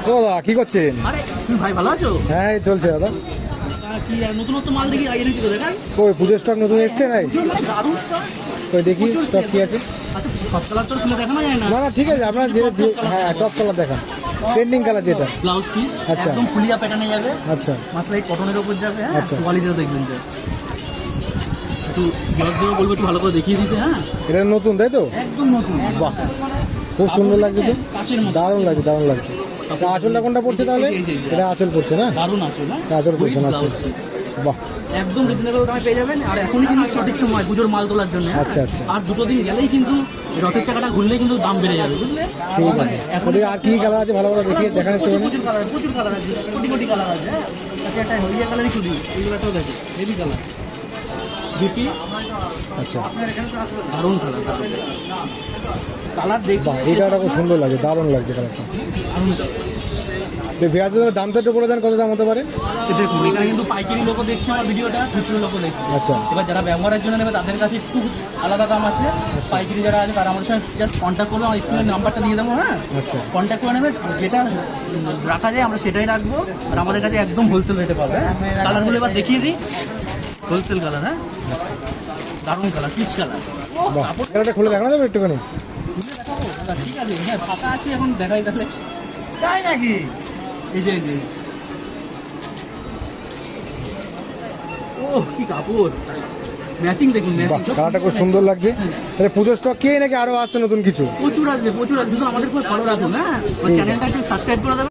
দাদা কি করছেন? আরে তুমি ভাই ভালো আছো? হ্যাঁ এই চলছে দাদা। কি আর নতুন নতুন মাল দেখি আগে নিয়েছিল দেখাই। কই পুজোর স্টক নতুন এসছে নাই? দারুণ stock। কই দেখি স্টক কি আছে। আচ্ছা সব কালার তো খুলে দেখানো যায় না। না না ঠিক আছে, আপনার হ্যাঁ টপ কালার দেখান, ট্রেন্ডিং কালার যেটা। ব্লাউজ পিস আচ্ছা। একদম ফুলিয়া প্যাটার্নে যাবে। আচ্ছা মাসলাই কটনের উপর যাবে। হ্যাঁ আচ্ছা। কোয়ালিটিটা দেখবেন জাস্ট একটু গ্লাস দিয়ে বলবো একটু ভালো করে দেখিয়ে দিতে। হ্যাঁ এটা নতুন তাই তো? একদম নতুন। বাহ খুব সুন্দর লাগছে তো, কাচের মতো দারুণ লাগছে দারুণ লাগছে। এটা আঁচলটা কোনটা পড়ছে তাহলে? এটা আঁচল পড়ছে না? দারুণ আঁচল। হ্যাঁ এটা আঁচল পড়ছে না? আচ্ছা বাহ একদম রিজনেবল দামে পেয়ে যাবেন। আর এখনই কিন্তু সঠিক সময় পুজোর মাল তোলার জন্য। আচ্ছা, আচ্ছা। আর দুটো দিন গেলেই কিন্তু রথের চাকাটা ঘুরলেই কিন্তু দাম বেড়ে যাবে, বুঝলে? ঠিক আছে। ওদিকে আর কি কালার আছে ভালো করে দেখিয়ে দেখান একটু। প্রচুর কালার আছে, কোটি কোটি কালার আছে। হ্যাঁ আচ্ছা একটা হইয়া কালারই খুলি, এইগুলোটাও দেখো হেভি কালার বিপি। আচ্ছা দারুণ কালার, কালার দেখবা। বাহ এই কালারটা খুব সুন্দর লাগছে, দারুণ লাগছে কালারটা। দারুণ কালার। পেঁয়াজের দামটা একটু বলে দেন, কত দাম হতে পারে? দেখুন এখানে কিন্তু পাইকারি লোকও দেখছে আমার ভিডিওটা, খুচরো লোকও দেখছে। আচ্ছা এবার যারা ব্যবহারের জন্য নেবে তাদের কাছে একটু আলাদা দাম আছে। পাইকারি যারা আছে তারা আমাদের সঙ্গে জাস্ট কন্ট্যাক্ট করবে, আমার স্ক্রিনের নাম্বারটা দিয়ে দেবো। হ্যাঁ আচ্ছা কন্ট্যাক্ট করে নেবে, যেটা রাখা যায় আমরা সেটাই রাখবো। আর আমাদের কাছে একদম হোলসেল রেটে পাবে। কালারগুলো এবার দেখিয়ে দিই, হোলসেল কালার। হ্যাঁ দারুণ কালার, পিচ কালার। বাহ কালারটা খুলে দেখানো যাবে একটুখানি? ঠিক আছে, হ্যাঁ ফাঁকা আছে এখন, দেখাই তাহলে। তাই নাকি? এই যে ও কি কাপড়, ম্যাচিং দেখুন। বাহ কালারটা খুব সুন্দর লাগছে। তাহলে পুজোর স্টক কি নাকি আরো আসছে নতুন কিছু? প্রচুর আসবে, প্রচুর আসবে। শুধু আমাদের খুব ফলো রাখুন। হ্যাঁ চ্যানেলটা একটু সাবস্ক্রাইব করে দেবেন।